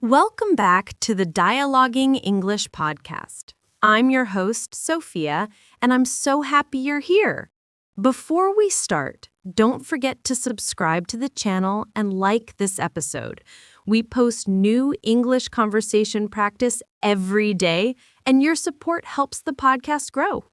Welcome back to the Dialoguing English podcast. I'm your host, Sophia, and I'm so happy you're here. Before we start, don't forget to subscribe to the channel and like this episode. We post new English conversation practice every day, and your support helps the podcast grow.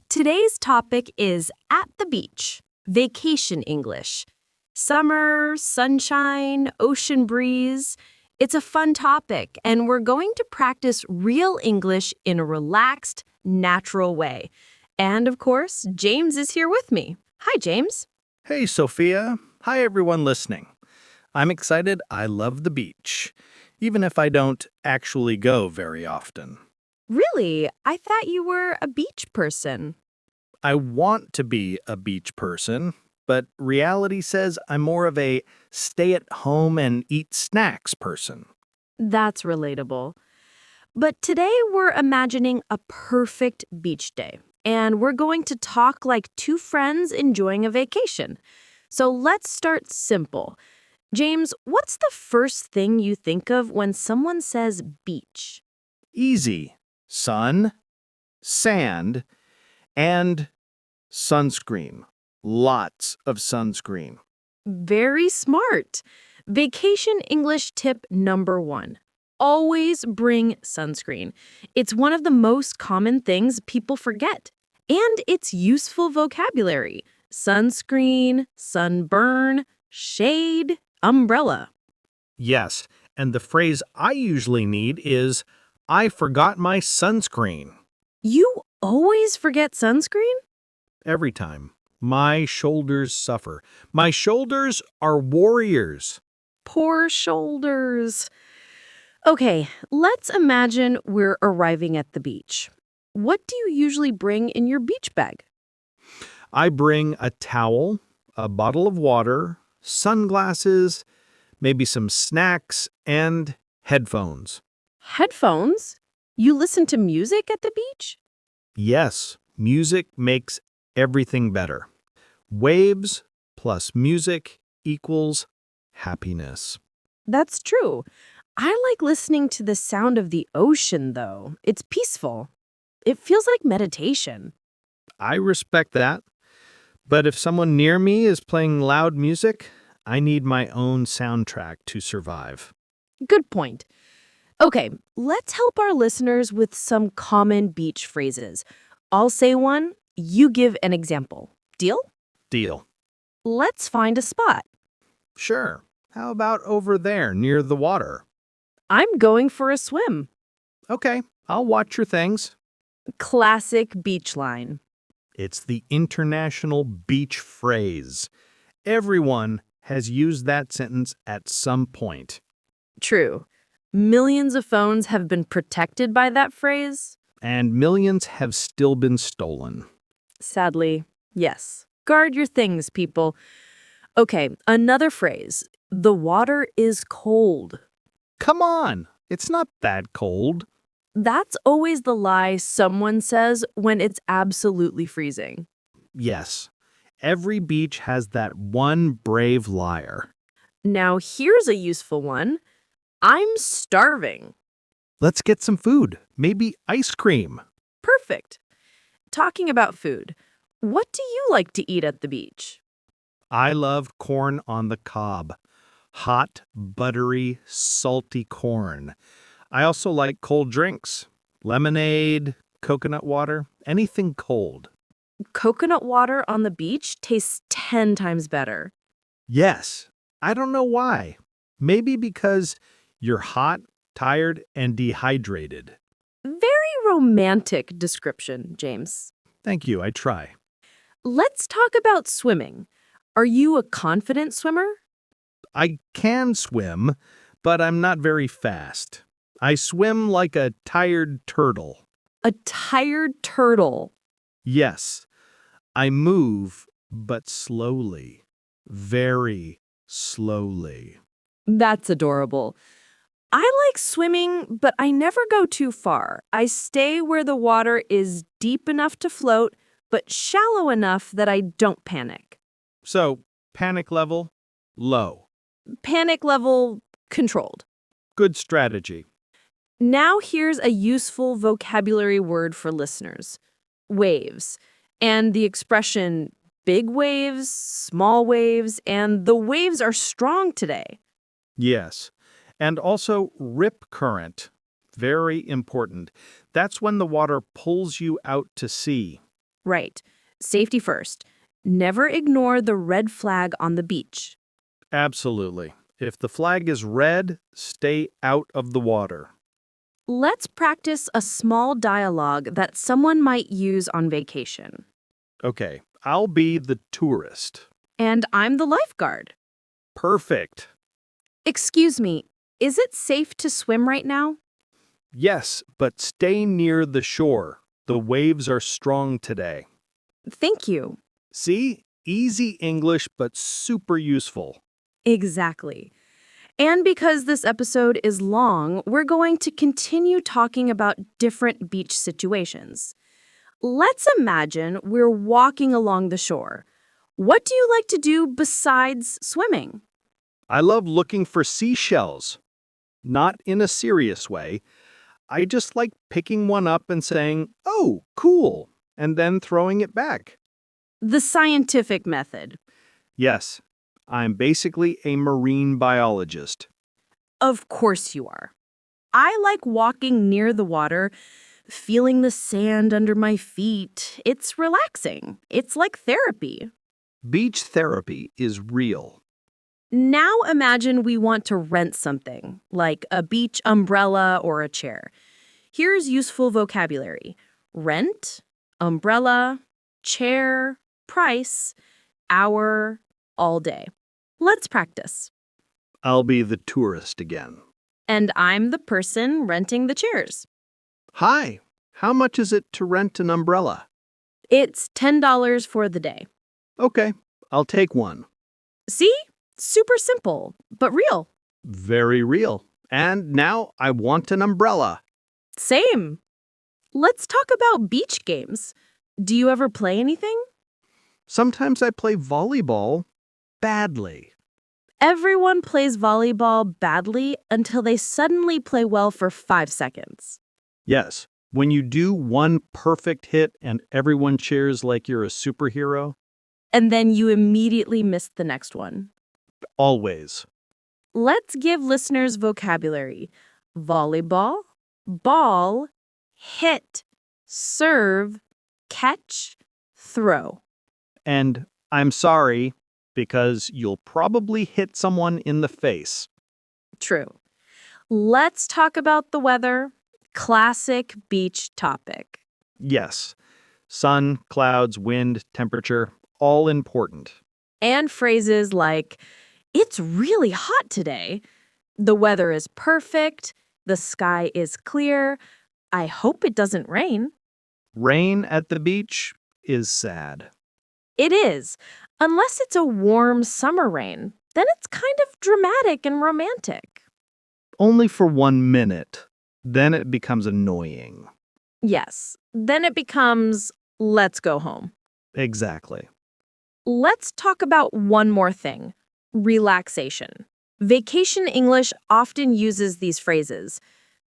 Today's topic is at the beach, vacation English. Summer, sunshine, ocean breeze. It's a fun topic, and we're going to practice real English in a relaxed, natural way. And of course, James is here with me. Hi, James. Hey, Sophia. Hi, everyone listening. I'm excited. I love the beach, even if I don't actually go very often. Really? I thought you were a beach person. I want to be a beach person, but reality says I'm more of a stay-at-home and eat snacks person. That's relatable. But today we're imagining a perfect beach day, and we're going to talk like two friends enjoying a vacation. So let's start simple. James, what's the first thing you think of when someone says beach? Easy. Sun, sand, and sunscreen. Lots of sunscreen. Very smart. Vacation English tip number 1. Always bring sunscreen. It's one of the most common things people forget. And it's useful vocabulary. Sunscreen, sunburn, shade, umbrella. Yes, and the phrase I usually need is, I forgot my sunscreen. You always forget sunscreen? Every time. My shoulders suffer. My shoulders are warriors. Poor shoulders. Okay, let's imagine we're arriving at the beach. What do you usually bring in your beach bag? I bring a towel, a bottle of water, sunglasses, maybe some snacks, and headphones. Headphones? You listen to music at the beach? Yes, music makes everything better. Waves plus music equals happiness. That's true. I like listening to the sound of the ocean, though. It's peaceful. It feels like meditation. I respect that. But if someone near me is playing loud music, I need my own soundtrack to survive. Good point. Okay, let's help our listeners with some common beach phrases. I'll say one, you give an example. Deal? Deal. Let's find a spot. Sure. How about over there near the water? I'm going for a swim. Okay, I'll watch your things. Classic beach line. It's the international beach phrase. Everyone has used that sentence at some point. True. Millions of phones have been protected by that phrase. And millions have still been stolen. Sadly, yes. Guard your things, people. Okay, another phrase. The water is cold. Come on, it's not that cold. That's always the lie someone says when it's absolutely freezing. Yes, every beach has that one brave liar. Now here's a useful one. I'm starving. Let's get some food, maybe ice cream. Perfect. Talking about food, what do you like to eat at the beach? I love corn on the cob. Hot, buttery, salty corn. I also like cold drinks. Lemonade, coconut water, anything cold. Coconut water on the beach tastes 10 times better. Yes, I don't know why. Maybe because you're hot, tired, and dehydrated. Very romantic description, James. Thank you, I try. Let's talk about swimming. Are you a confident swimmer? I can swim, but I'm not very fast. I swim like a tired turtle. A tired turtle. Yes, I move, but slowly. Very slowly. That's adorable. I like swimming, but I never go too far. I stay where the water is deep enough to float, but shallow enough that I don't panic. So, panic level, low. Panic level, controlled. Good strategy. Now here's a useful vocabulary word for listeners. Waves. And the expression big waves, small waves, and the waves are strong today. Yes. And also rip current. Very important. That's when the water pulls you out to sea. Right. Safety first. Never ignore the red flag on the beach. Absolutely. If the flag is red, stay out of the water. Let's practice a small dialogue that someone might use on vacation. Okay, I'll be the tourist. And I'm the lifeguard. Perfect. Excuse me, is it safe to swim right now? Yes, but stay near the shore. The waves are strong today. Thank you. See? Easy English, but super useful. Exactly. And because this episode is long, we're going to continue talking about different beach situations. Let's imagine we're walking along the shore. What do you like to do besides swimming? I love looking for seashells. Not in a serious way. I just like picking one up and saying, "Oh, cool," and then throwing it back. The scientific method. Yes, I'm basically a marine biologist. Of course you are. I like walking near the water, feeling the sand under my feet. It's relaxing. It's like therapy. Beach therapy is real. Now imagine we want to rent something, like a beach umbrella or a chair. Here's useful vocabulary. Rent, umbrella, chair, price, hour, all day. Let's practice. I'll be the tourist again. And I'm the person renting the chairs. Hi, how much is it to rent an umbrella? It's $10 for the day. Okay, I'll take one. See? Super simple, but real. Very real. And now I want an umbrella. Same. Let's talk about beach games. Do you ever play anything? Sometimes I play volleyball badly. Everyone plays volleyball badly until they suddenly play well for 5 seconds. Yes, when you do one perfect hit and everyone cheers like you're a superhero. And then you immediately miss the next one. Always. Let's give listeners vocabulary. Volleyball, ball, hit, serve, catch, throw. And I'm sorry, because you'll probably hit someone in the face. True. Let's talk about the weather. Classic beach topic. Yes, sun, clouds, wind, temperature, all important. And phrases like, it's really hot today. The weather is perfect. The sky is clear. I hope it doesn't rain. Rain at the beach is sad. It is, unless it's a warm summer rain. Then it's kind of dramatic and romantic. Only for 1 minute. Then it becomes annoying. Yes, then it becomes, let's go home. Exactly. Let's talk about one more thing, relaxation. Vacation English often uses these phrases.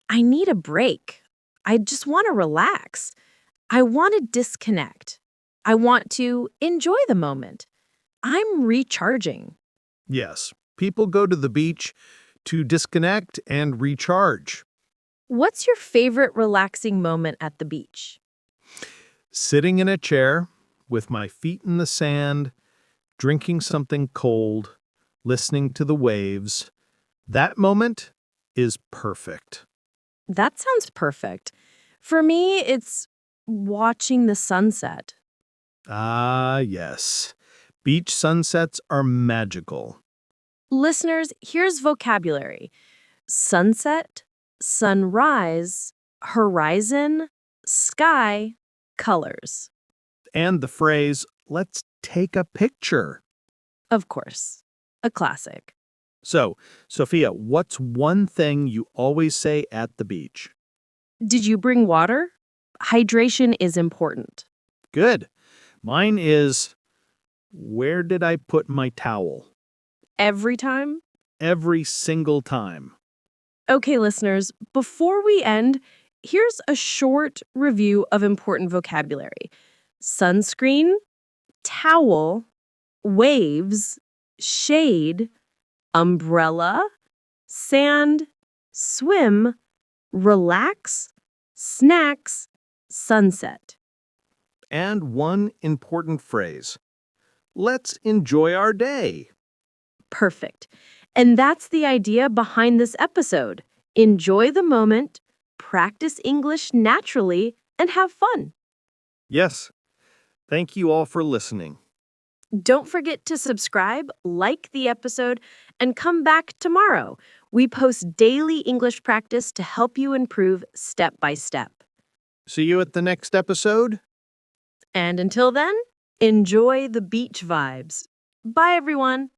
I need a break. I just want to relax. I want to disconnect. I want to enjoy the moment. I'm recharging. Yes, people go to the beach to disconnect and recharge. What's your favorite relaxing moment at the beach? Sitting in a chair with my feet in the sand, drinking something cold, listening to the waves. That moment is perfect. That sounds perfect. For me, it's watching the sunset. Ah, yes. Beach sunsets are magical. Listeners, here's vocabulary. Sunset, sunrise, horizon, sky, colors. And the phrase, let's take a picture. Of course, a classic. So, Sophia, what's one thing you always say at the beach? Did you bring water? Hydration is important. Good. Mine is, where did I put my towel? Every time? Every single time. Okay, listeners, before we end, here's a short review of important vocabulary. Sunscreen, towel, waves, shade, umbrella, sand, swim, relax, snacks, sunset. And one important phrase. Let's enjoy our day. Perfect. And that's the idea behind this episode. Enjoy the moment, practice English naturally, and have fun. Yes. Thank you all for listening. Don't forget to subscribe, like the episode, and come back tomorrow. We post daily English practice to help you improve step by step. See you at the next episode. And until then, enjoy the beach vibes. Bye, everyone.